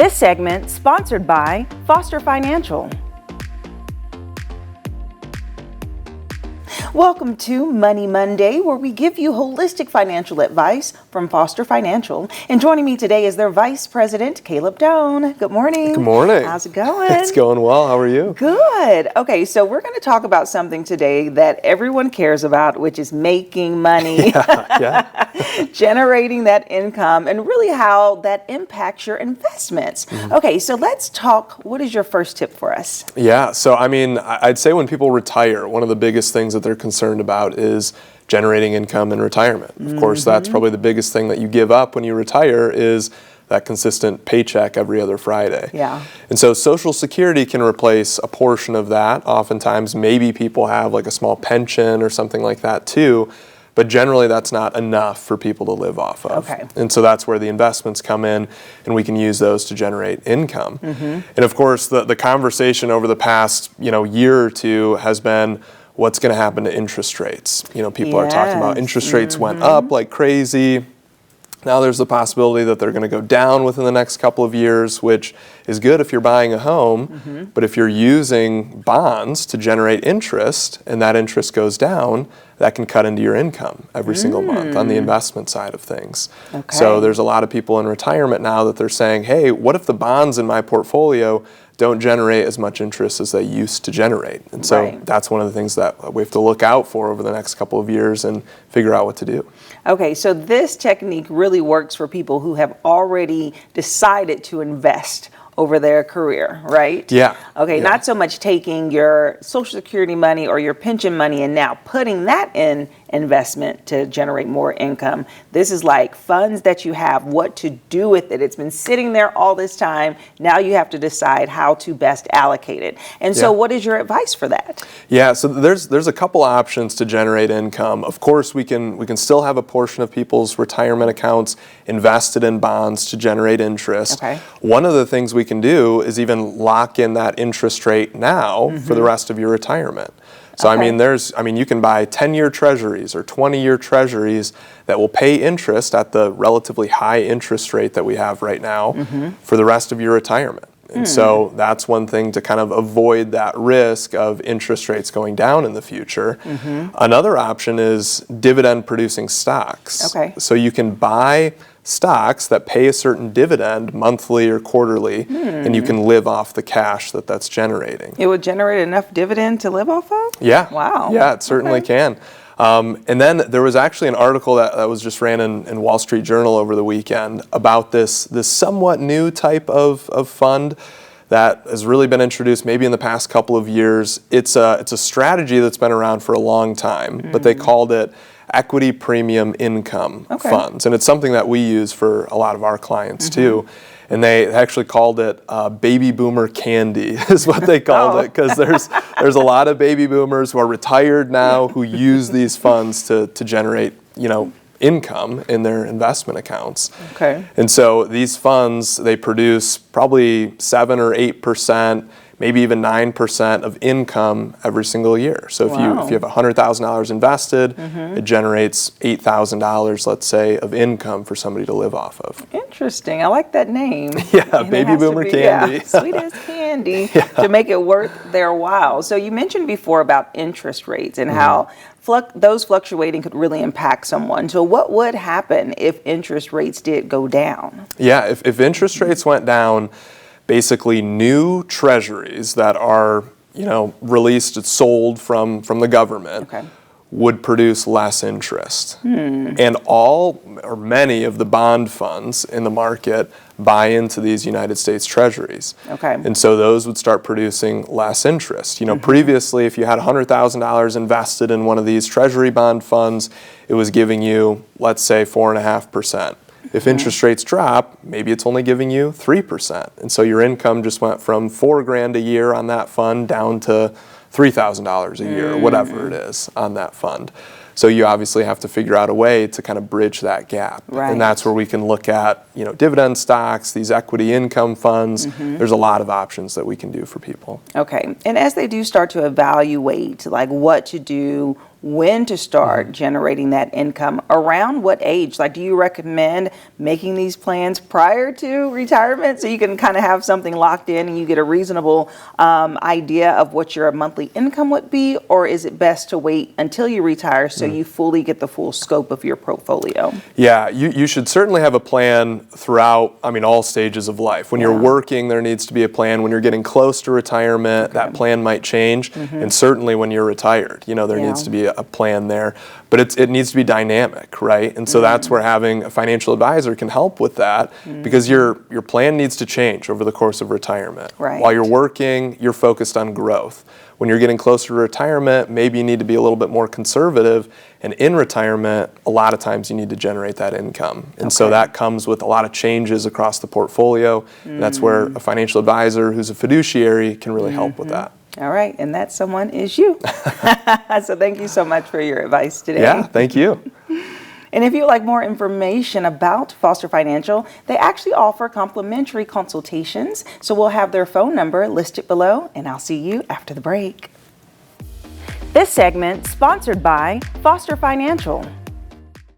This segment sponsored by Foster Financial. Welcome to Money Monday, where we give you holistic financial advice from Foster Financial. And joining me today is their Vice President, Caleb Doane. Good morning. Good morning. How's it going? It's going well. How are you? Good. Okay, so we're going to talk about something today that everyone cares about, which is making money, generating that income, and really how that impacts your investments. Okay, so let's talk. What is your first tip for us? Yeah, so I mean, I'd say when people retire, one of the biggest things that they're concerned about is generating income in retirement. Of course, that's probably the biggest thing that you give up when you retire is that consistent paycheck every other Friday. Yeah. And so Social Security can replace a portion of that. Oftentimes, maybe people have like a small pension or something like that too, but generally that's not enough for people to live off of. Okay. And so that's where the investments come in, and we can use those to generate income. And of course, the conversation over the past year or two has been, what's going to happen to interest rates? People are talking about interest rates went up like crazy. Now there's the possibility that they're going to go down within the next couple of years, which is good if you're buying a home. But if you're using bonds to generate interest and that interest goes down, that can cut into your income every single month on the investment side of things. Okay. So there's a lot of people in retirement now that they're saying, hey, what if the bonds in my portfolio don't generate as much interest as they used to generate? And so that's one of the things that we have to look out for over the next couple of years and figure out what to do. Okay, so this technique really works for people who have already decided to invest over their career, right? Yeah. Okay, Yeah. not so much taking your Social Security money or your pension money and now putting that in investment to generate more income. This is like funds that you have, what to do with it. It's been sitting there all this time. Now you have to decide how to best allocate it. And so what is your advice for that? Yeah, so there's a couple options to generate income. Of course, we can still have a portion of people's retirement accounts invested in bonds to generate interest. Okay. One of the things we can do is even lock in that interest rate now for the rest of your retirement. So I mean, you can buy 10-year treasuries or 20-year treasuries that will pay interest at the relatively high interest rate that we have right now for the rest of your retirement. And so that's one thing to kind of avoid that risk of interest rates going down in the future. Another option is dividend producing stocks. Okay. So you can buy stocks that pay a certain dividend monthly or quarterly, and you can live off the cash that's generating. It would generate enough dividend to live off of? Yeah. Wow. Yeah, it certainly can. And then there was actually an article that was just ran in Wall Street Journal over the weekend about this somewhat new type of fund that has really been introduced maybe in the past couple of years. It's a strategy that's been around for a long time, but they called it equity premium income funds. And it's something that we use for a lot of our clients too. And they actually called it baby boomer candy is what they called it, because there's a lot of baby boomers who are retired now who use these funds to generate income in their investment accounts. Okay. And so these funds, they produce probably 7 or 8%, maybe even 9% of income every single year. So if you have $100,000 invested, it generates $8,000, let's say, of income for somebody to live off of. Interesting. I like that name. Yeah, baby boomer candy. Yeah, sweet as candy to make it worth their while. So you mentioned before about interest rates and how those fluctuating could really impact someone. So what would happen if interest rates did go down? Yeah, if interest rates went down, basically new treasuries that are, released and sold from the government would produce less interest. And all or many of the bond funds in the market buy into these United States treasuries. And so those would start producing less interest. Previously, if you had $100,000 invested in one of these treasury bond funds, it was giving you, let's say, 4.5%. If interest rates drop, maybe it's only giving you 3%. And so your income just went from $4,000 a year on that fund down to $3,000 a year, or whatever it is on that fund. So you obviously have to figure out a way to kind of bridge that gap. And that's where we can look at, dividend stocks, these equity income funds. There's a lot of options that we can do for people. Okay. And as they do start to evaluate like what to do when to start generating that income, around what age? Like, do you recommend making these plans prior to retirement so you can kind of have something locked in and you get a reasonable idea of what your monthly income would be? Or is it best to wait until you retire so you fully get the full scope of your portfolio? Yeah, you should certainly have a plan throughout, all stages of life. When you're working, there needs to be a plan. When you're getting close to retirement, that plan might change. And certainly when you're retired, there needs to be a plan there. But it needs to be dynamic, right? And so that's where having a financial advisor can help with that, because your plan needs to change over the course of retirement. Right. While you're working, you're focused on growth. When you're getting closer to retirement, maybe you need to be a little bit more conservative. And in retirement, a lot of times you need to generate that income. And so that comes with a lot of changes across the portfolio. And that's where a financial advisor who's a fiduciary can really help with that. All right, and that someone is you. So thank you so much for your advice today. Yeah, thank you. And if you'd like more information about Foster Financial, they actually offer complimentary consultations. So we'll have their phone number listed below, and I'll see you after the break. This segment sponsored by Foster Financial.